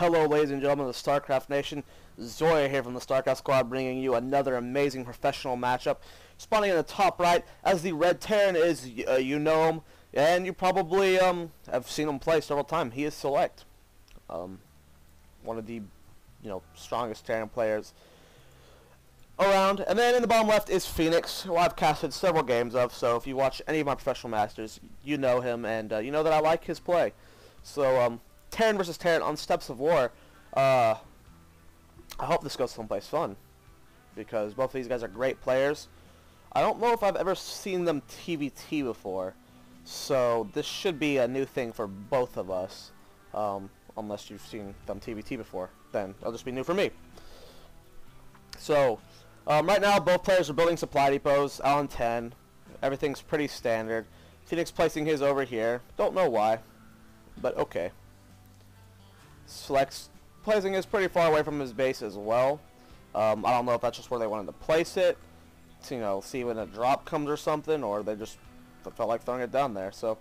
Hello, ladies and gentlemen of the StarCraft Nation. Zoya here from the StarCraft Squad, bringing you another amazing professional matchup. Spawning in the top right as the red Terran is, you know him, and you probably have seen him play several times. He is SeleCT, one of the strongest Terran players around. And then in the bottom left is Fenix, who I've casted several games of. So if you watch any of my professional masters, you know him, and you know that I like his play. So Terran versus Terran on Steps of War. I hope this goes someplace fun, because both of these guys are great players. I don't know if I've ever seen them TVT before, so this should be a new thing for both of us. Unless you've seen them TVT before, then it'll just be new for me. So right now both players are building supply depots on 10. Everything's pretty standard. Fenix placing his over here. Don't know why, but okay. SeleCT's placing his pretty far away from his base as well. I don't know if that's just where they wanted to place it, to, see when a drop comes or something, or they just felt like throwing it down there. So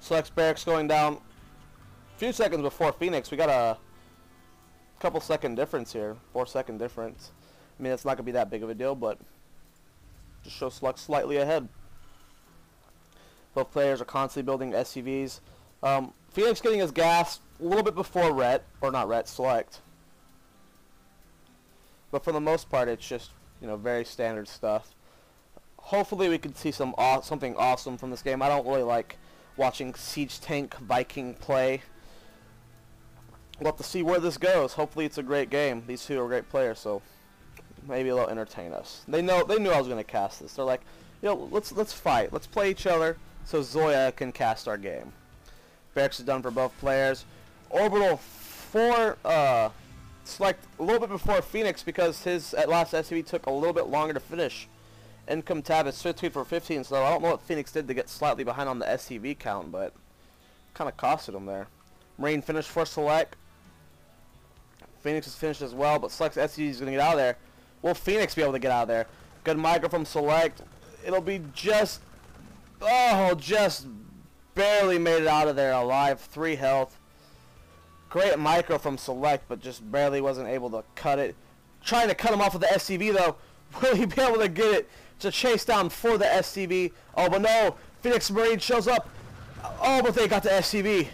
SeleCT's barracks going down a few seconds before Fenix. We got a couple second difference here, 4-second difference. I mean, it's not gonna be that big of a deal, but just shows SeleCT slightly ahead. Both players are constantly building SCVs. Fenix getting his gas a little bit before SeleCT. But for the most part, it's just, very standard stuff. Hopefully we can see something awesome from this game. I don't really like watching Siege Tank Viking play. We'll have to see where this goes. Hopefully it's a great game. These two are great players, so maybe they'll entertain us. They knew I was going to cast this. They're like, let's fight. Let's play each other so Zoya can cast our game. Barracks is done for both players. Orbital for SeleCT a little bit before Fenix, because his last SCV took a little bit longer to finish. Income tab is 15 for 15, so I don't know what Fenix did to get slightly behind on the SCV count, but kind of costed him there. Marine finished for SeleCT. Fenix is finished as well, but SeleCT's SCV is going to get out of there. Will Fenix be able to get out of there? Good micro from SeleCT. It'll be just barely made it out of there alive. 3 health. Great micro from SeleCT, but just barely wasn't able to cut it. Trying to cut him off with the SCV though. Will he be able to get it to chase down for the SCV? Oh, but no. Fenix Marine shows up. Oh, but they got the SCV.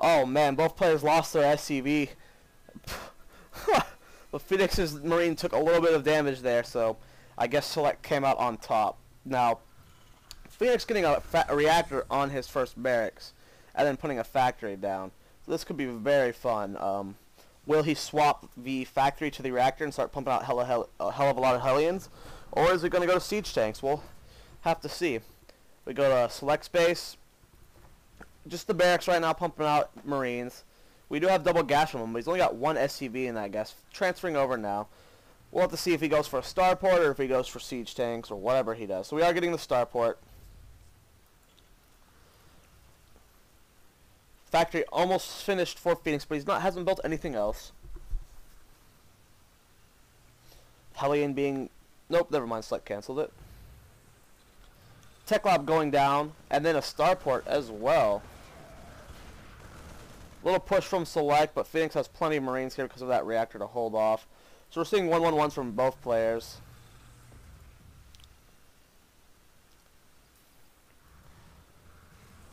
Oh man, both players lost their SCV. But Fenix's Marine took a little bit of damage there, so I guess SeleCT came out on top. Now, Fenix getting a reactor on his first barracks, and then putting a factory down. So this could be very fun. Will he swap the factory to the reactor and start pumping out a hell of a lot of Hellions? Or is it going to go to siege tanks? We'll have to see. We go to SeleCT's base. Just the barracks right now pumping out Marines. We do have double gas from him, but he's only got 1 SCV in that gas. Transferring over now. We'll have to see if he goes for a starport or if he goes for siege tanks or whatever he does. So we are getting the starport. Factory almost finished for Fenix, but hasn't built anything else. Hellion being... Nope, never mind, SeleCT canceled it. Tech Lab going down, and then a starport as well. Little push from SeleCT, but Fenix has plenty of Marines here because of that reactor to hold off. So we're seeing 1-1-1s from both players.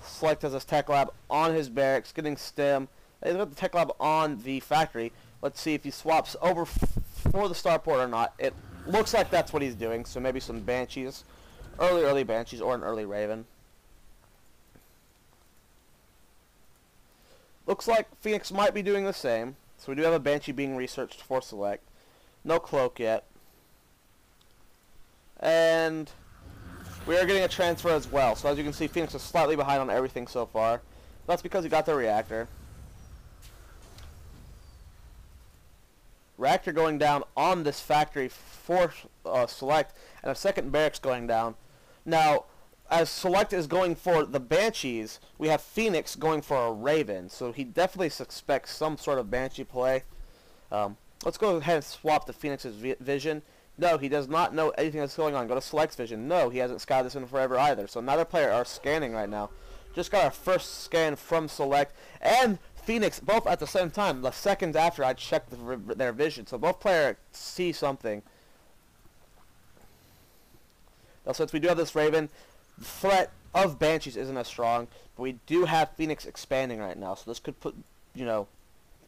SeleCT has his Tech Lab on his barracks, getting stem. He's got the Tech Lab on the factory. Let's see if he swaps over for the starport or not. It looks like that's what he's doing, so maybe some Banshees. Early Banshees or an early Raven. Looks like Fenix might be doing the same. So we do have a Banshee being researched for SeleCT. No cloak yet. And we are getting a transfer as well. So as you can see, Fenix is slightly behind on everything so far. That's because he got the reactor. Reactor going down on this factory for SeleCT, and a second barracks going down. Now, as SeleCT is going for the Banshees, we have Fenix going for a Raven. So he definitely suspects some sort of Banshee play. Let's go ahead and swap to Fenix's vision. No, he does not know anything that's going on. Go to SeleCT's vision. No, he hasn't scouted this in forever either. So neither player are scanning right now. Just got our first scan from SeleCT. And Fenix, both at the same time, the seconds after I checked their vision. So both players see something. Now, since we do have this Raven, the threat of Banshees isn't as strong, but we do have Fenix expanding right now. So this could put, you know,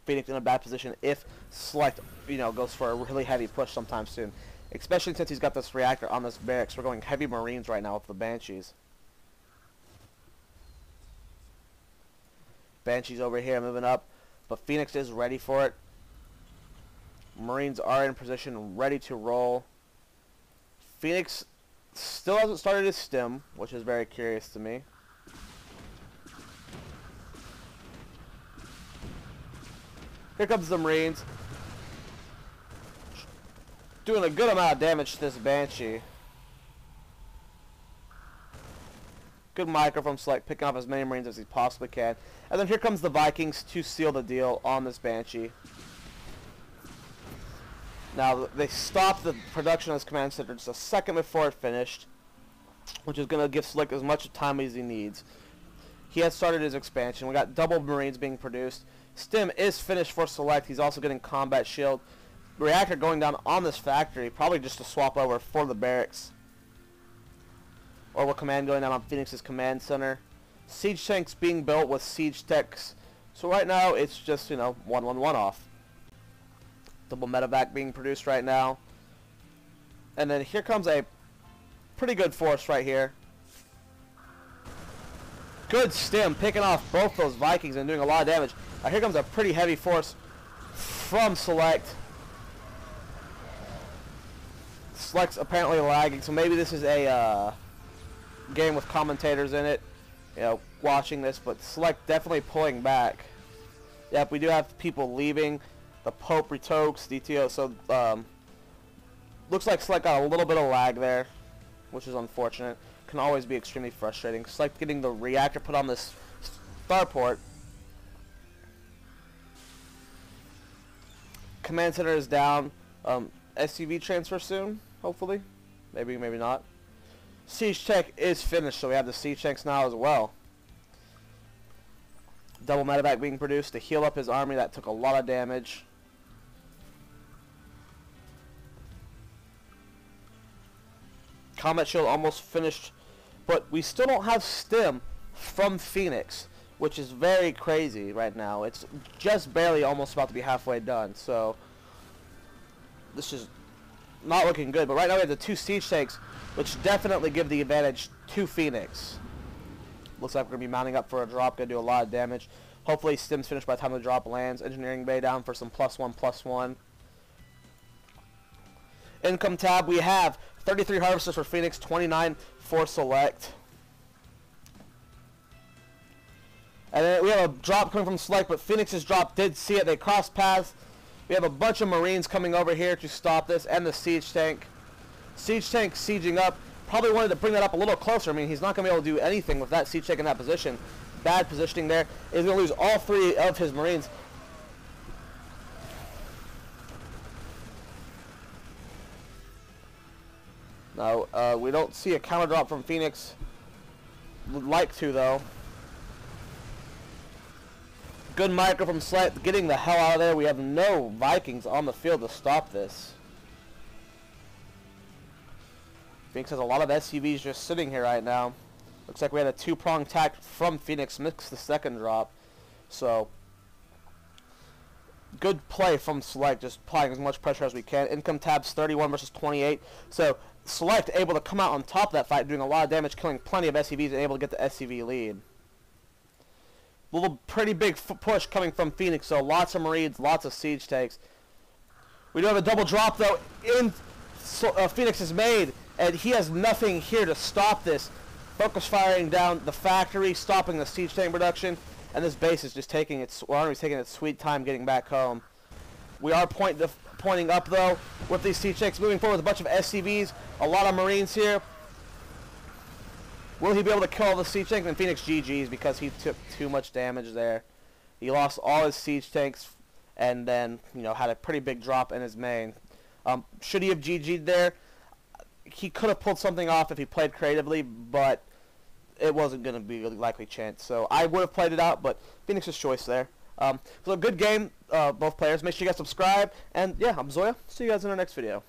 Fenix in a bad position if SeleCT, you know, goes for a really heavy push sometime soon. Especially since he's got this reactor on this barracks. We're going heavy Marines right now with the Banshees. Banshees over here moving up, but Fenix is ready for it. Marines are in position, ready to roll. Fenix still hasn't started his stim, which is very curious to me. Here comes the Marines. Doing a good amount of damage to this Banshee. Good micro from SeleCT, picking off as many Marines as he possibly can. And then here comes the Vikings to seal the deal on this Banshee. Now, they stopped the production of this command center just a second before it finished, which is going to give SeleCT as much time as he needs. He has started his expansion. We got double Marines being produced. Stim is finished for SeleCT. He's also getting combat shield. Reactor going down on this factory, probably just to swap over for the barracks. Orbital command going down on Fenix's command center. Siege tanks being built with siege techs. So right now it's just, you know, 1-1-1 off. Double medevac being produced right now. And then here comes a pretty good force right here. Good stim, picking off both those Vikings and doing a lot of damage. Here comes a pretty heavy force from SeleCT. SeleCT's apparently lagging, so maybe this is a game with commentators in it, you know, watching this, but SeleCT definitely pulling back. Yep, we do have people leaving. The Pope retokes, DTO, so looks like SeleCT got a little bit of lag there, which is unfortunate. Can always be extremely frustrating. SeleCT getting the reactor put on this starport. Command center is down. SCV transfer soon, hopefully. Maybe, maybe not. Siege tech is finished, so we have the siege tanks now as well. Double medevac being produced to heal up his army that took a lot of damage. Combat shield almost finished, but we still don't have stim from Fenix, which is very crazy right now. It's just barely almost about to be halfway done, so this is not looking good. But right now we have the two siege tanks, which definitely give the advantage to Fenix. Looks like we're going to be mounting up for a drop, going to do a lot of damage. Hopefully stim's finished by the time the drop lands. Engineering bay down for some +1/+1. Income tab, we have 33 harvesters for Fenix, 29 for SeleCT. And then we have a drop coming from SeleCT, but Fenix's drop did see it. They crossed paths. We have a bunch of Marines coming over here to stop this, and the siege tank. Siege tank sieging up. Probably wanted to bring that up a little closer. I mean, he's not going to be able to do anything with that siege tank in that position. Bad positioning there. He's going to lose all 3 of his Marines. No, we don't see a counter drop from Fenix. Would like to, though. Good micro from SeleCT, getting the hell out of there. We have no Vikings on the field to stop this. Fenix has a lot of SCVs just sitting here right now. Looks like we had a 2-prong attack from Fenix, mixed the second drop. So, good play from SeleCT, just applying as much pressure as we can. Income tabs 31 versus 28. So, SeleCT able to come out on top of that fight, doing a lot of damage, killing plenty of SCVs, and able to get the SCV lead. Little pretty big push coming from Fenix, so lots of Marines, lots of siege tanks. We do have a double drop, though, in Fenix's made, and he has nothing here to stop this. Focus firing down the factory, stopping the siege tank production, and this base is just taking its, or army's taking its sweet time getting back home. We are pointing up, though, with these siege tanks moving forward with a bunch of SCVs, a lot of Marines here. Will he be able to kill the siege tank? And Fenix GG's because he took too much damage there. He lost all his siege tanks and then, you know, had a pretty big drop in his main. Should he have GG'd there? He could have pulled something off if he played creatively, but it wasn't going to be a likely chance. So I would have played it out, but Fenix's choice there. So a good game, both players. Make sure you guys subscribe. And yeah, I'm Zoya. See you guys in our next video.